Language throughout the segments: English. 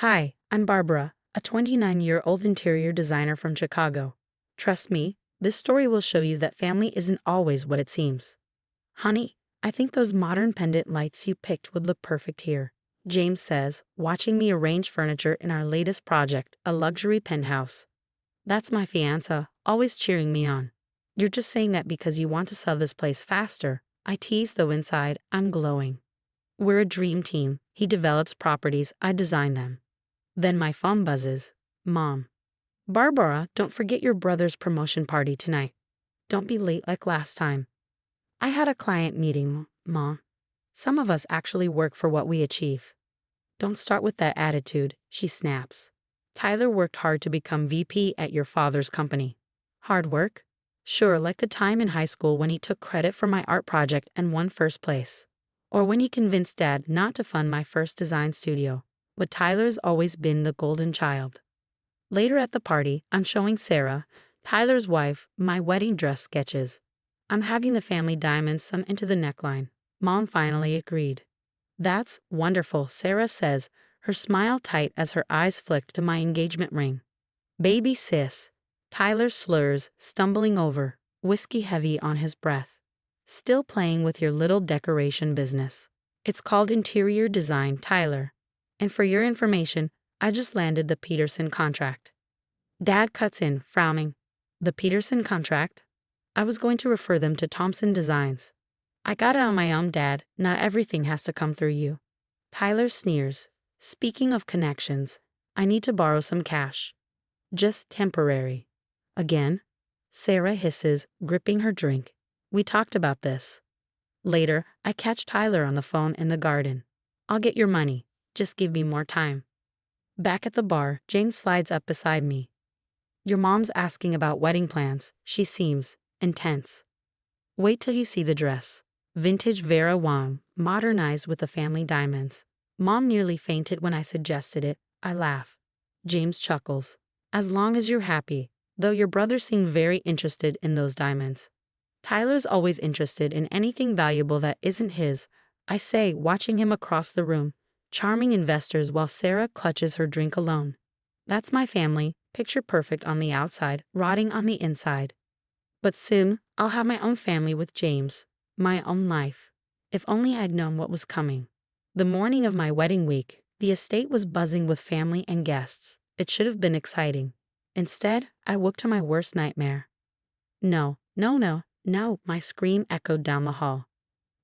Hi, I'm Barbara, a 29-year-old interior designer from Chicago. Trust me, this story will show you that family isn't always what it seems. Honey, I think those modern pendant lights you picked would look perfect here, James says, watching me arrange furniture in our latest project, a luxury penthouse. That's my fiancé, always cheering me on. You're just saying that because you want to sell this place faster, I tease, though inside, I'm glowing. We're a dream team. He develops properties, I design them. Then my phone buzzes. Mom. Barbara, don't forget your brother's promotion party tonight. Don't be late like last time. I had a client meeting, Mom. Some of us actually work for what we achieve. Don't start with that attitude, she snaps. Tyler worked hard to become VP at your father's company. Hard work? Sure, like the time in high school when he took credit for my art project and won first place. Or when he convinced Dad not to fund my first design studio. But Tyler's always been the golden child. Later at the party, I'm showing Sarah, Tyler's wife, my wedding dress sketches. I'm having the family diamonds sewn into the neckline. Mom finally agreed. That's wonderful, Sarah says, her smile tight as her eyes flick to my engagement ring. Baby sis. Tyler slurs, stumbling over, whiskey heavy on his breath. Still playing with your little decoration business. It's called interior design, Tyler. And for your information, I just landed the Peterson contract. Dad cuts in, frowning. The Peterson contract? I was going to refer them to Thompson Designs. I got it on my own, Dad. Not everything has to come through you. Tyler sneers. Speaking of connections, I need to borrow some cash. Just temporary. Again? Sarah hisses, gripping her drink. We talked about this. Later, I catch Tyler on the phone in the garden. I'll get your money. Just give me more time. Back at the bar, Jane slides up beside me. Your mom's asking about wedding plans. She seems intense. Wait till you see the dress. Vintage Vera Wang, modernized with the family diamonds. Mom nearly fainted when I suggested it. I laugh. James chuckles. As long as you're happy, though your brother seemed very interested in those diamonds. Tyler's always interested in anything valuable that isn't his, I say, watching him across the room. Charming investors while Sarah clutches her drink alone. That's my family, picture perfect on the outside, rotting on the inside. But soon, I'll have my own family with James, my own life. If only I'd known what was coming. The morning of my wedding week, the estate was buzzing with family and guests. It should have been exciting. Instead, I woke to my worst nightmare. No, no, no, no, my scream echoed down the hall.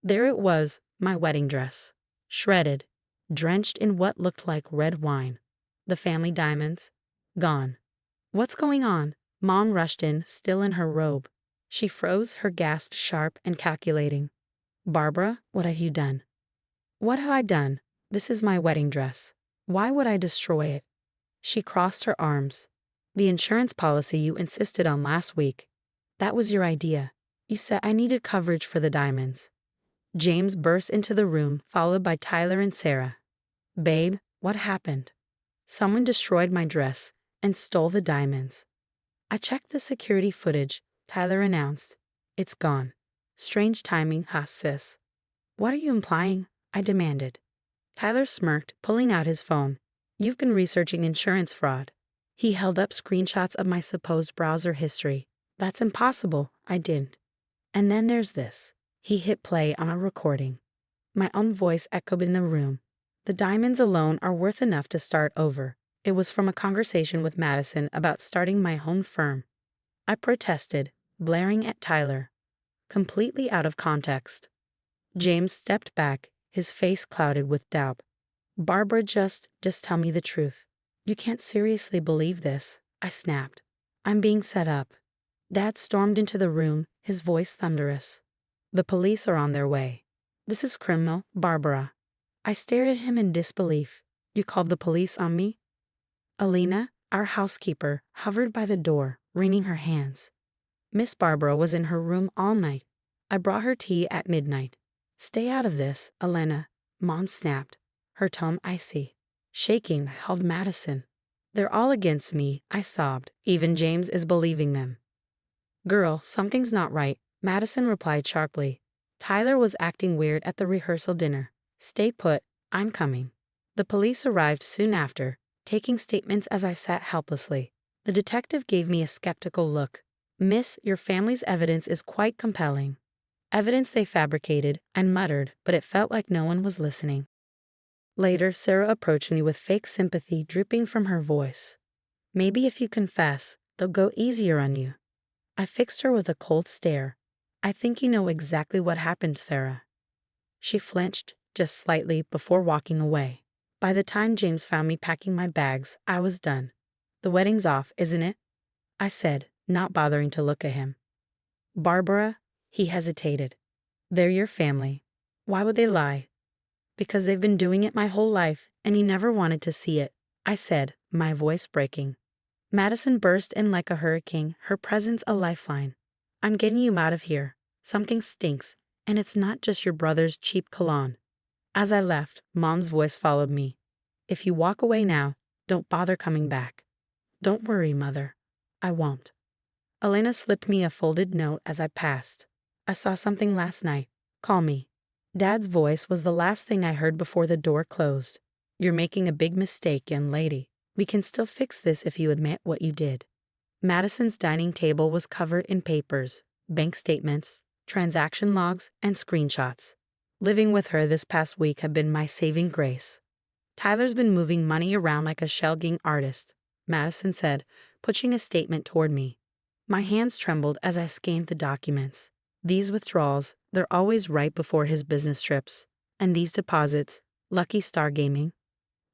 There it was, my wedding dress. Shredded. Drenched in what looked like red wine. The family diamonds. Gone. What's going on? Mom rushed in, still in her robe. She froze, her gasp sharp and calculating. Barbara, what have you done? What have I done? This is my wedding dress. Why would I destroy it? She crossed her arms. The insurance policy you insisted on last week. That was your idea. You said I needed coverage for the diamonds. James burst into the room, followed by Tyler and Sarah. Babe, what happened? Someone destroyed my dress and stole the diamonds. I checked the security footage, Tyler announced. It's gone. Strange timing, huh, sis? What are you implying? I demanded. Tyler smirked, pulling out his phone. You've been researching insurance fraud. He held up screenshots of my supposed browser history. That's impossible. I didn't. And then there's this. He hit play on a recording. My own voice echoed in the room. The diamonds alone are worth enough to start over. It was from a conversation with Madison about starting my own firm. I protested, blaring at Tyler. Completely out of context. James stepped back, his face clouded with doubt. Barbara, just tell me the truth. You can't seriously believe this, I snapped. I'm being set up. Dad stormed into the room, his voice thunderous. The police are on their way. This is criminal, Barbara. I stared at him in disbelief. You called the police on me? Alina, our housekeeper, hovered by the door, wringing her hands. Miss Barbara was in her room all night. I brought her tea at midnight. Stay out of this, Elena, Mom snapped, her tone icy. Shaking, held Madison. They're all against me, I sobbed. Even James is believing them. Girl, something's not right, Madison replied sharply. Tyler was acting weird at the rehearsal dinner. Stay put, I'm coming. The police arrived soon after, taking statements as I sat helplessly. The detective gave me a skeptical look. Miss, your family's evidence is quite compelling. Evidence they fabricated, I muttered, but it felt like no one was listening. Later, Sarah approached me with fake sympathy dripping from her voice. Maybe if you confess, they'll go easier on you. I fixed her with a cold stare. I think you know exactly what happened, Sarah. She flinched, just slightly, before walking away. By the time James found me packing my bags, I was done. The wedding's off, isn't it? I said, not bothering to look at him. Barbara, he hesitated. They're your family. Why would they lie? Because they've been doing it my whole life, and you never wanted to see it, I said, my voice breaking. Madison burst in like a hurricane, her presence a lifeline. I'm getting you out of here. Something stinks, and it's not just your brother's cheap cologne. As I left, Mom's voice followed me. If you walk away now, don't bother coming back. Don't worry, Mother. I won't. Elena slipped me a folded note as I passed. I saw something last night. Call me. Dad's voice was the last thing I heard before the door closed. You're making a big mistake, young lady. We can still fix this if you admit what you did. Madison's dining table was covered in papers, bank statements, transaction logs, and screenshots. Living with her this past week had been my saving grace. Tyler's been moving money around like a shell-game artist, Madison said, pushing a statement toward me. My hands trembled as I scanned the documents. These withdrawals, they're always right before his business trips. And these deposits, Lucky Star Gaming,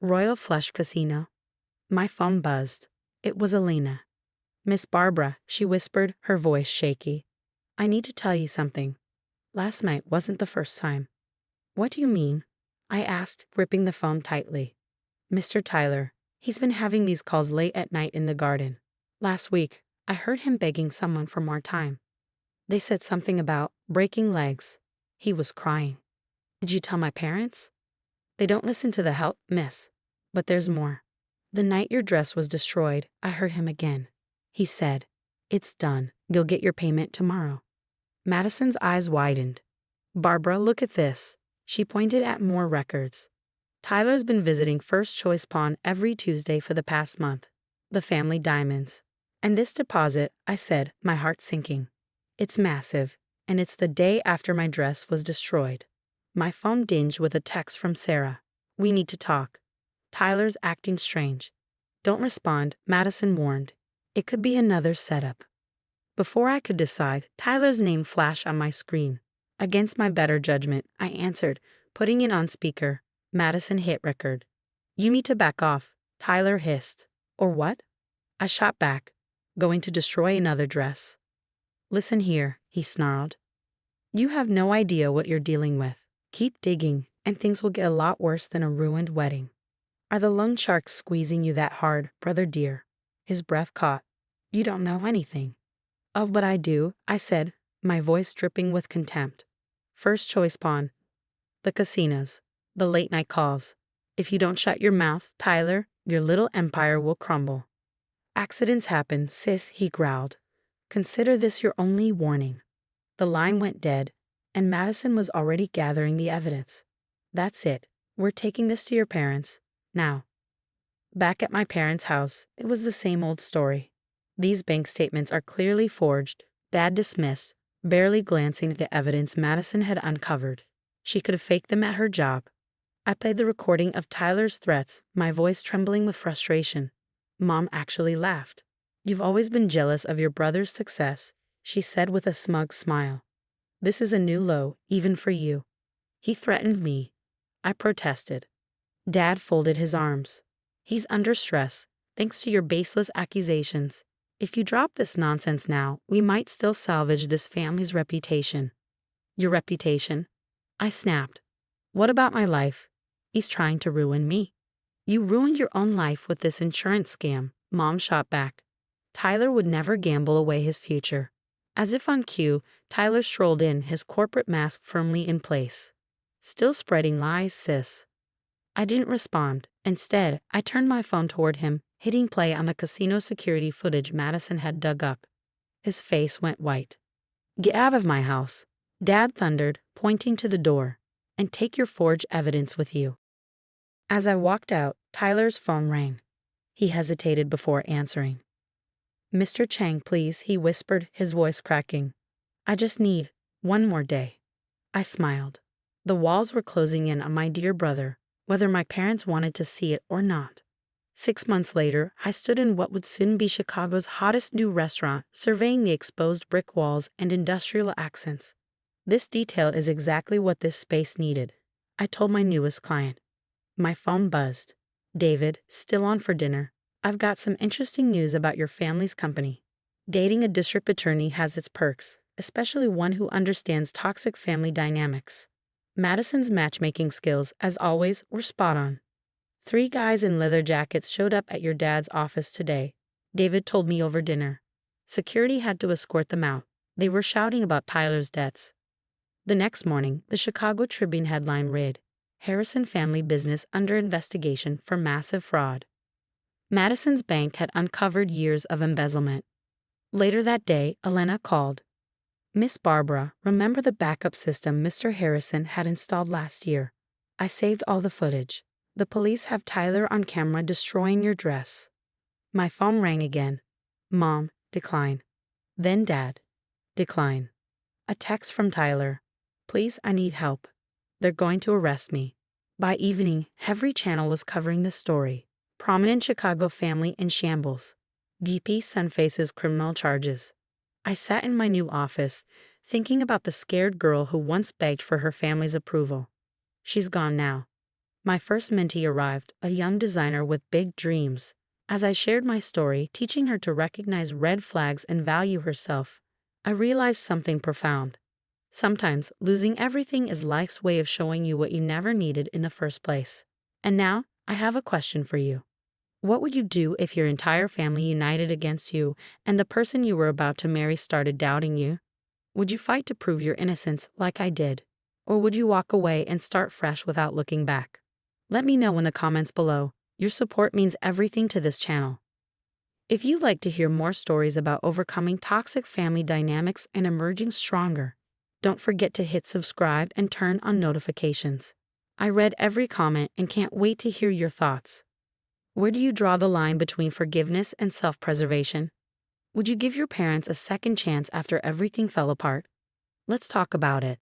Royal Flush Casino. My phone buzzed. It was Elena. Miss Barbara, she whispered, her voice shaky. I need to tell you something. Last night wasn't the first time. What do you mean? I asked, gripping the phone tightly. Mr. Tyler, he's been having these calls late at night in the garden. Last week, I heard him begging someone for more time. They said something about breaking legs. He was crying. Did you tell my parents? They don't listen to the help, miss. But there's more. The night your dress was destroyed, I heard him again. He said, it's done. You'll get your payment tomorrow. Madison's eyes widened. Barbara, look at this. She pointed at more records. Tyler's been visiting First Choice Pawn every Tuesday for the past month. The family diamonds. And this deposit, I said, my heart sinking. It's massive, and it's the day after my dress was destroyed. My phone dinged with a text from Sarah. We need to talk. Tyler's acting strange. Don't respond, Madison warned. It could be another setup. Before I could decide, Tyler's name flashed on my screen. Against my better judgment, I answered, putting it on speaker. Madison hit record. You need to back off, Tyler hissed. Or what? I shot back. Going to destroy another dress. Listen here, he snarled. You have no idea what you're dealing with. Keep digging, and things will get a lot worse than a ruined wedding. Are the loan sharks squeezing you that hard, brother dear? His breath caught. You don't know anything. Of what I do, I said, my voice dripping with contempt. First Choice Pawn. The casinos. The late-night calls. If you don't shut your mouth, Tyler, your little empire will crumble. Accidents happen, sis, he growled. Consider this your only warning. The line went dead, and Madison was already gathering the evidence. That's it. We're taking this to your parents. Now. Back at my parents' house, it was the same old story. These bank statements are clearly forged, Dad dismissed, barely glancing at the evidence Madison had uncovered. She could have faked them at her job. I played the recording of Tyler's threats, my voice trembling with frustration. Mom actually laughed. You've always been jealous of your brother's success, she said with a smug smile. This is a new low, even for you. He threatened me. I protested. Dad folded his arms. He's under stress, thanks to your baseless accusations. If you drop this nonsense now, we might still salvage this family's reputation. Your reputation? I snapped. What about my life? He's trying to ruin me. You ruined your own life with this insurance scam, Mom shot back. Tyler would never gamble away his future. As if on cue, Tyler strolled in, his corporate mask firmly in place. Still spreading lies, sis. I didn't respond. Instead, I turned my phone toward him, hitting play on the casino security footage Madison had dug up. His face went white. Get out of my house, Dad thundered, pointing to the door, and take your forged evidence with you. As I walked out, Tyler's phone rang. He hesitated before answering. "Mr. Chang, please," he whispered, his voice cracking. "I just need one more day." I smiled. The walls were closing in on my dear brother, whether my parents wanted to see it or not. 6 months later, I stood in what would soon be Chicago's hottest new restaurant, surveying the exposed brick walls and industrial accents. "This detail is exactly what this space needed," I told my newest client. My phone buzzed. "David, still on for dinner? I've got some interesting news about your family's company." Dating a district attorney has its perks, especially one who understands toxic family dynamics. Madison's matchmaking skills, as always, were spot on. "3 guys in leather jackets showed up at your dad's office today," David told me over dinner. "Security had to escort them out. They were shouting about Tyler's debts." The next morning, the Chicago Tribune headline read, "Harrison family business under investigation for massive fraud." Madison's bank had uncovered years of embezzlement. Later that day, Elena called. "Miss Barbara, remember the backup system Mr. Harrison had installed last year? I saved all the footage. The police have Tyler on camera destroying your dress." My phone rang again. "Mom, decline." Then Dad, decline. A text from Tyler. "Please, I need help. They're going to arrest me." By evening, every channel was covering the story. Prominent Chicago family in shambles. VP son faces criminal charges. I sat in my new office, thinking about the scared girl who once begged for her family's approval. She's gone now. My first mentee arrived, a young designer with big dreams. As I shared my story, teaching her to recognize red flags and value herself, I realized something profound. Sometimes, losing everything is life's way of showing you what you never needed in the first place. And now, I have a question for you. What would you do if your entire family united against you and the person you were about to marry started doubting you? Would you fight to prove your innocence like I did? Or would you walk away and start fresh without looking back? Let me know in the comments below. Your support means everything to this channel. If you'd like to hear more stories about overcoming toxic family dynamics and emerging stronger, don't forget to hit subscribe and turn on notifications. I read every comment and can't wait to hear your thoughts. Where do you draw the line between forgiveness and self-preservation? Would you give your parents a second chance after everything fell apart? Let's talk about it.